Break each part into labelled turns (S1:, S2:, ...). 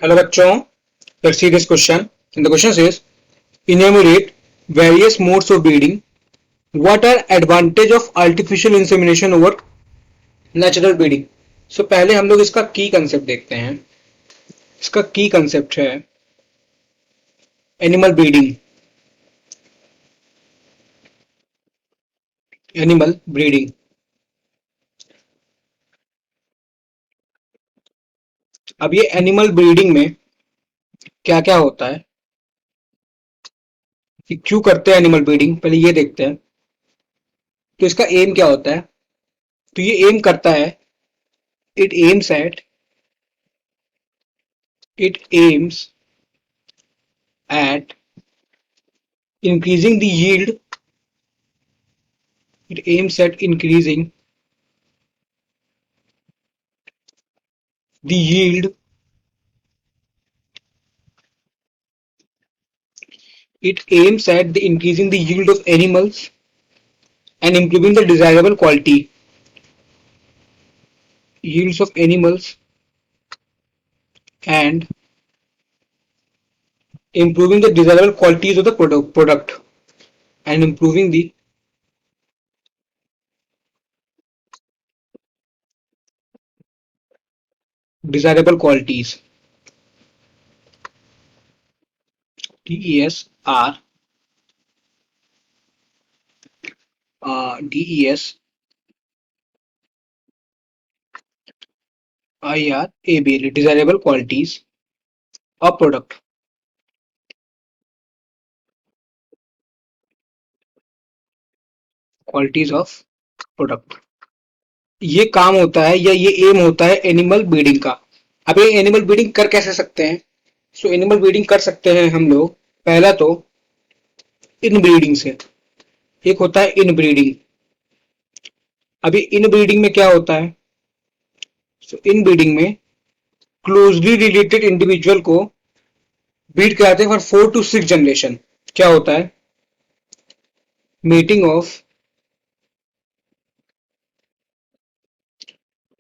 S1: Hello bachon, let's see this question. And the question says, enumerate various modes of breeding. What are advantage of artificial insemination over natural breeding? So पहले हम लोग इसका की concept देखते हैं. इसका की कंसेप्ट है एनिमल ब्रीडिंग. Animal breeding. अब ये एनिमल ब्रीडिंग में क्या क्या होता है, कि क्यों करते हैं एनिमल ब्रीडिंग, पहले ये देखते हैं. तो इसका एम क्या होता है? तो ये एम करता है, it aims at it aims at increasing the yield. It aims at increasing the yield. It aims at the increasing the yield of animals and improving the desirable quality. Yields of animals and improving the desirable qualities of the product and improving the desirable qualities. DES IRAB, desirable qualities of product. Qualities of product. ये काम होता है या ये M होता है animal breeding का. अब ये एनिमल ब्रीडिंग कर कैसे सकते हैं? सो एनिमल ब्रीडिंग कर सकते हैं हम लोग पहला तो इन ब्रीडिंग से. एक होता है इन ब्रीडिंग. अभी इन ब्रीडिंग में क्या होता है? सो इन ब्रीडिंग में क्लोजली रिलेटेड इंडिविजुअल को ब्रीड कराते हैं फॉर 4 to 6 जनरेशन. क्या होता है? Mating of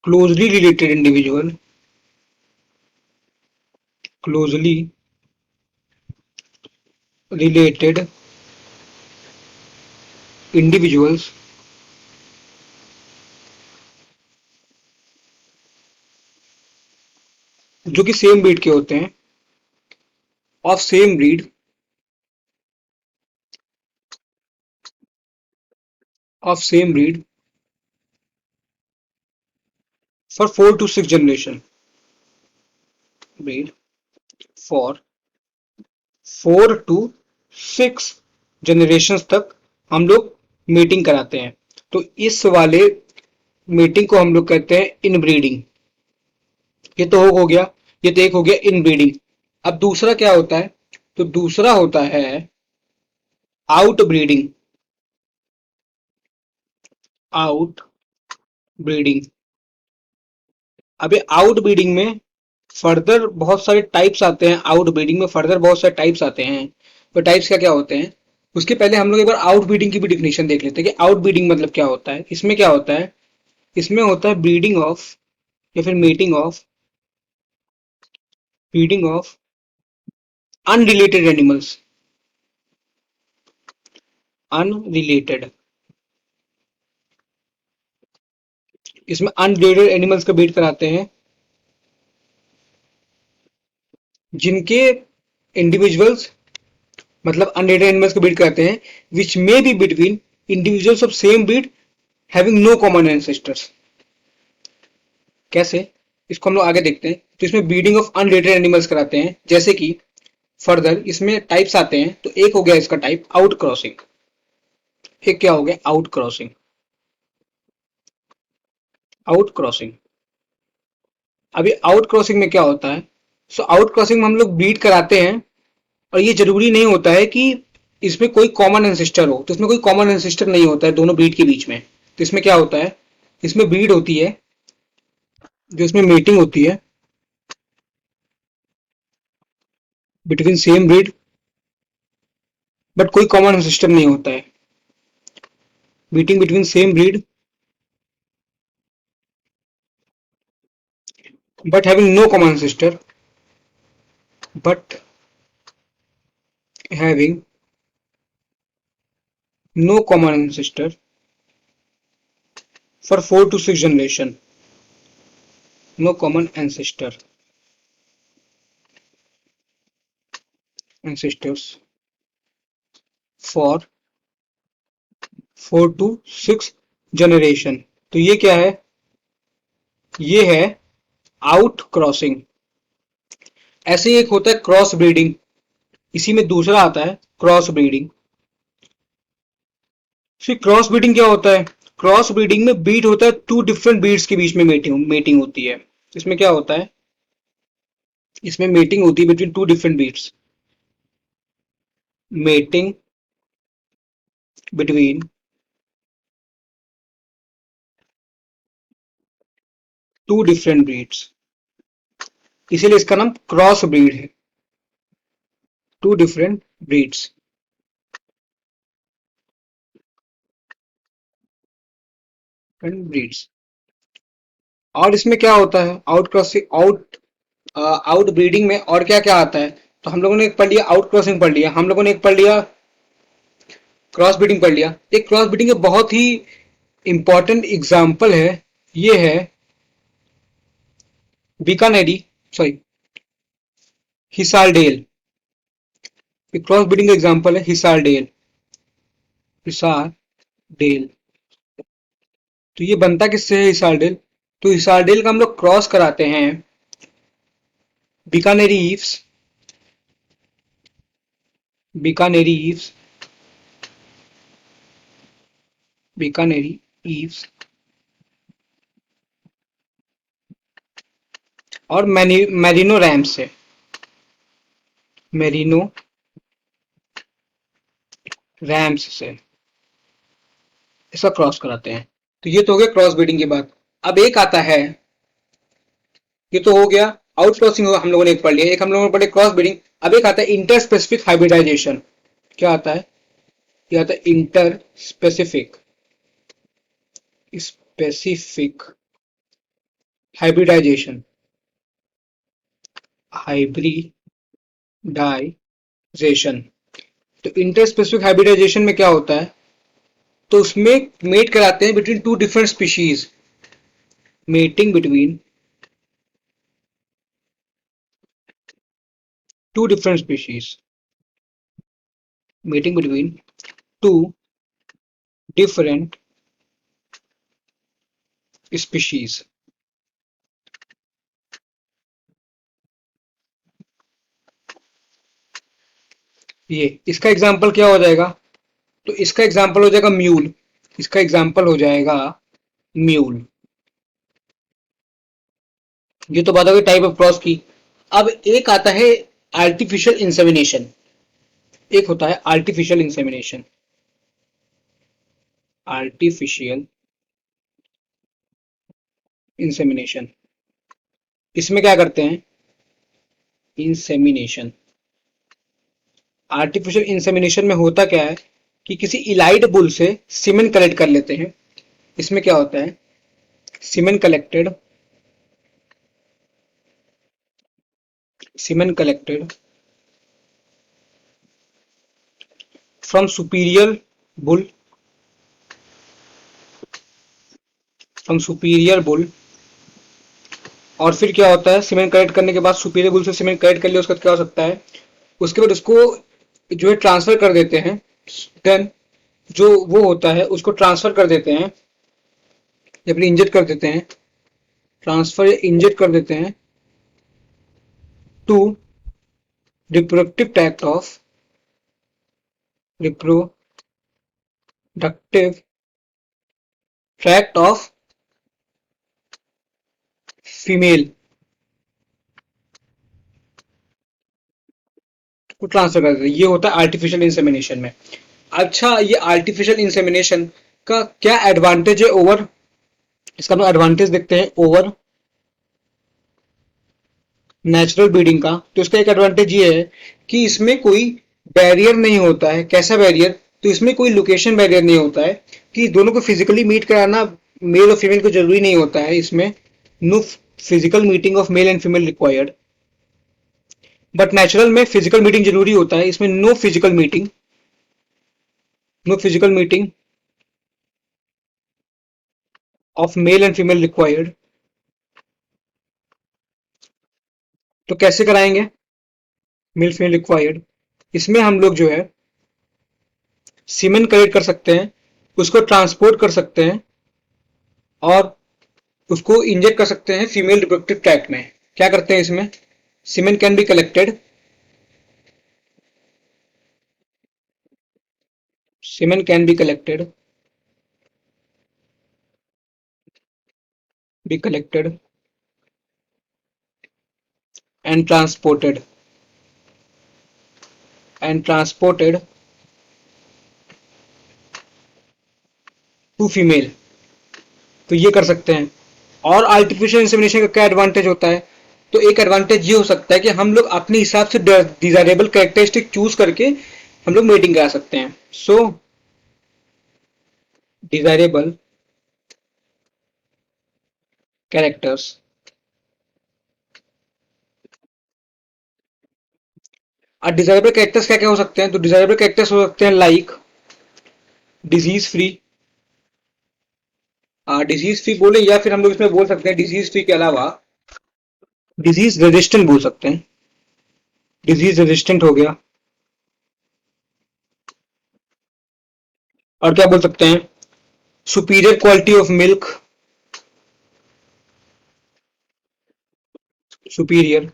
S1: closely related individual, closely related individuals जो कि सेम ब्रीड के होते हैं, of same breed, of same breed for 4 to 6 generation. Breed for 4 to 6 generation तक हम लोग मीटिंग कराते हैं. तो इस वाले मीटिंग को हम लोग कहते हैं इन ब्रीडिंग. ये तो हो गया, ये तो एक हो गया इन ब्रीडिंग. अब दूसरा क्या होता है? तो दूसरा होता है आउट ब्रीडिंग. Out breeding. अभी आउट ब्रीडिंग में फर्दर बहुत सारे टाइप्स आते हैं. आउट ब्रीडिंग में फर्दर बहुत सारे टाइप्स आते हैं. तो टाइप्स क्या क्या होते हैं? उसके पहले हम लोग एक बार आउट ब्रीडिंग की भी डिफिनेशन देख लेते हैं कि आउट ब्रीडिंग मतलब क्या होता है. इसमें क्या होता है? इसमें होता है ब्रीडिंग ऑफ या फिर breeding of unrelated animals. Unrelated. इसमें अनरिलेटेड एनिमल्स का ब्रीड कराते हैं जिनके इंडिविजुअल्स, मतलब अनरिलेटेड एनिमल्स का ब्रीड कराते हैं which may be between individuals of same breed having no common ancestors. कैसे? इसको हम लोग आगे देखते हैं. तो इसमें ब्रीडिंग ऑफ अनरिलेटेड एनिमल्स कराते हैं, जैसे कि फर्दर इसमें टाइप्स आते हैं. तो एक हो गया इसका टाइप आउट क्रॉसिंग. एक क्या हो गया? Out crossing. Out crossing. अभी आउट क्रॉसिंग में क्या होता है? सो आउट क्रॉसिंग में हम लोग ब्रीड कराते हैं और ये जरूरी नहीं होता है कि इसमें कोई कॉमन एंसेस्टर हो. तो इसमें कोई कॉमन एंसेस्टर नहीं होता है दोनों ब्रीड के बीच में. तो इसमें क्या होता है? इसमें ब्रीड होती है, जो इसमें मीटिंग होती है बिटवीन सेम ब्रीड, बट कोई कॉमन एंसेस्टर नहीं होता है. Meeting between same breed but having no common ancestor. but having no common ancestor for 4 to 6 generation. No common ancestors for 4 to 6 generation. तो ये क्या है? ये है आउट क्रॉसिंग। ऐसे ही एक होता है क्रॉस ब्रीडिंग, इसी में दूसरा आता है क्रॉस ब्रीडिंग। क्रॉस ब्रीडिंग क्या होता है? क्रॉस ब्रीडिंग में बीट होता है टू डिफरेंट बीड्स के बीच में मेटिंग होती है। इसमें क्या होता है? इसमें मेटिंग होती है between two different breeds. Mating between two different breeds, इसीलिए इसका नाम क्रॉस ब्रीड है। Two different breeds. ब्रीड्स। और इसमें क्या होता है आउट क्रॉसिंग, आउट ब्रीडिंग में और क्या क्या आता है? तो हम लोगों ने एक पढ़ लिया आउट क्रॉसिंग पढ़ लिया, हम लोगों ने एक पढ़ लिया क्रॉस ब्रीडिंग पढ़ लिया। एक क्रॉस ब्रीडिंग का बहुत ही इंपॉर्टेंट एग्जाम्पल है, ये है बीकानेरी, सॉरी हिसार-डेल। क्रॉस ब्रीडिंग का एग्जाम्पल है हिसार-डेल। हिसार-डेल। तो ये बनता किससे है हिसार-डेल? तो हिसार-डेल का हम लोग क्रॉस कराते हैं बीकानेरी ईव्स, बीकानेरी ईव्स, बीकानेरी ईव्स और मेरिनो रैम्स से, मेरिनो रैम्स से इसका क्रॉस कराते हैं। तो ये तो हो गया क्रॉस ब्रीडिंग की बात। अब एक आता है, ये तो हो गया आउट क्रॉसिंग, हम लोगों ने एक पढ़ लिया, एक हम लोगों ने पढ़े क्रॉस ब्रीडिंग। अब एक आता है इंटर स्पेसिफिक हाइब्रिडाइजेशन। क्या आता है? ये आता है इंटर स्पेसिफिक हाइब्रिडाइजेशन। हाइब्रिडाइजेशन। तो इंटर स्पेसिफिक हाइब्रिडाइजेशन में क्या होता है? तो उसमें मेट कराते हैं between two different species. Mating between two different species. Mating between two different species. ये इसका एग्जाम्पल क्या हो जाएगा? तो इसका एग्जाम्पल हो जाएगा म्यूल। इसका एग्जाम्पल हो जाएगा म्यूल। ये तो बात हो गई टाइप ऑफ क्रॉस की। अब एक आता है आर्टिफिशियल इंसेमिनेशन। एक होता है आर्टिफिशियल इंसेमिनेशन। Artificial insemination. इसमें क्या करते हैं? इंसेमिनेशन। आर्टिफिशियल इंसेमिनेशन में होता क्या है कि किसी इलाइड बुल से सीमेन कलेक्ट कर लेते हैं। इसमें क्या होता है? सीमेन कलेक्टेड फ्रॉम सुपीरियर बुल, और फिर क्या होता है? सीमेन कलेक्ट करने के बाद सुपीरियर बुल से सीमेन कलेक्ट कर लिया, उसका क्या हो सकता है? उसके बाद उसको जो है ट्रांसफर कर देते हैं। देन जो वो होता है उसको ट्रांसफर कर देते हैं, या फिर इंजेक्ट कर देते हैं, ट्रांसफर या इंजेक्ट कर देते हैं to reproductive tract of female को ट्रांसफर कर देते हैं। ये होता है आर्टिफिशियल इंसेमिनेशन में। अच्छा, ये आर्टिफिशियल इंसेमिनेशन का क्या एडवांटेज है ओवर, इसका हम एडवांटेज देखते हैं ओवर नेचुरल ब्रीडिंग का। तो इसका एक एडवांटेज ये है कि इसमें कोई बैरियर नहीं होता है। कैसा बैरियर? तो इसमें कोई लोकेशन बैरियर नहीं होता है कि दोनों को फिजिकली मीट कराना मेल और फीमेल को जरूरी नहीं होता है। इसमें no physical meeting of male and female required. But natural में फिजिकल मीटिंग जरूरी होता है, इसमें no physical meeting, no physical meeting of male and female required. तो कैसे कराएंगे मेल फीमेल रिक्वायर्ड? इसमें हम लोग जो है सीमेन कलेक्ट कर सकते हैं, उसको ट्रांसपोर्ट कर सकते हैं और उसको इंजेक्ट कर सकते हैं फीमेल रिप्रोडक्टिव ट्रैक्ट में। क्या करते हैं इसमें? Semen can be collected, semen can be collected, be collected and transported and transported to female। तो ये कर सकते हैं। और आर्टिफिशियल इंसेमिनेशन का क्या एडवांटेज होता है? तो एक एडवांटेज ये हो सकता है कि हम लोग अपने हिसाब से डिजायरेबल कैरेक्टरिस्टिक चूज करके हम लोग मेटिंग करा सकते हैं। सो डिजायरेबल कैरेक्टर्स, और डिजायरेबल कैरेक्टर्स क्या क्या हो सकते हैं? तो डिजायरेबल कैरेक्टर्स हो सकते हैं like disease free, disease free बोले या फिर हम लोग इसमें बोल सकते हैं डिजीज फ्री के अलावा डिजीज रेजिस्टेंट बोल सकते हैं। डिजीज रेजिस्टेंट हो गया। और क्या बोल सकते हैं? Superior quality of milk, superior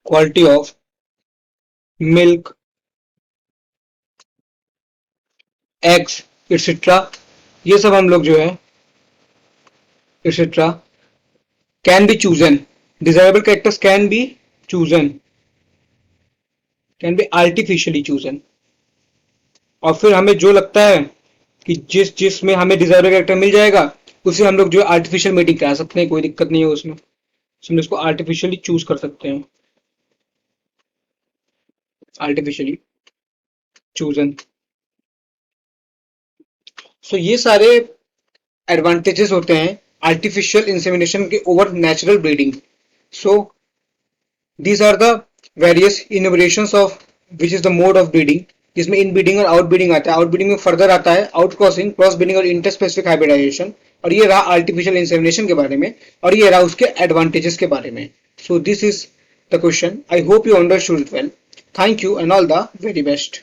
S1: quality of milk, eggs etcetera, ये सब हम लोग जो है etcetera can be chosen, desirable characters can be chosen, can be artificially chosen. और फिर हमें जो लगता है कि जिस जिस में हमें डिजायरेबल कैरेक्टर मिल जाएगा उसे हम लोग जो आर्टिफिशियल मीटिंग करा सकते हैं, कोई दिक्कत नहीं है उसमें। हम इसको आर्टिफिशियली चूज कर सकते हैं, आर्टिफिशियली चूजन। सो ये सारे एडवांटेजेस होते हैं आर्टिफिशियल इंसेमिनेशन के over natural breeding. So these are the various innovations of which is the mode of breeding, जिसमें इन ब्रीडिंग और आउट ब्रीडिंग आता है। आउट ब्रीडिंग में फर्दर आता है आउट क्रॉसिंग, क्रॉस ब्रीडिंग और इंटरस्पेसिफिक हाइब्रिडाइजेशन। और ये रहा आर्टिफिशियल इंसेमिनेशन के बारे में, और ये रहा उसके एडवांटेजेस के बारे में। So this is the question. I hope you understood it well. Thank you and all the very best.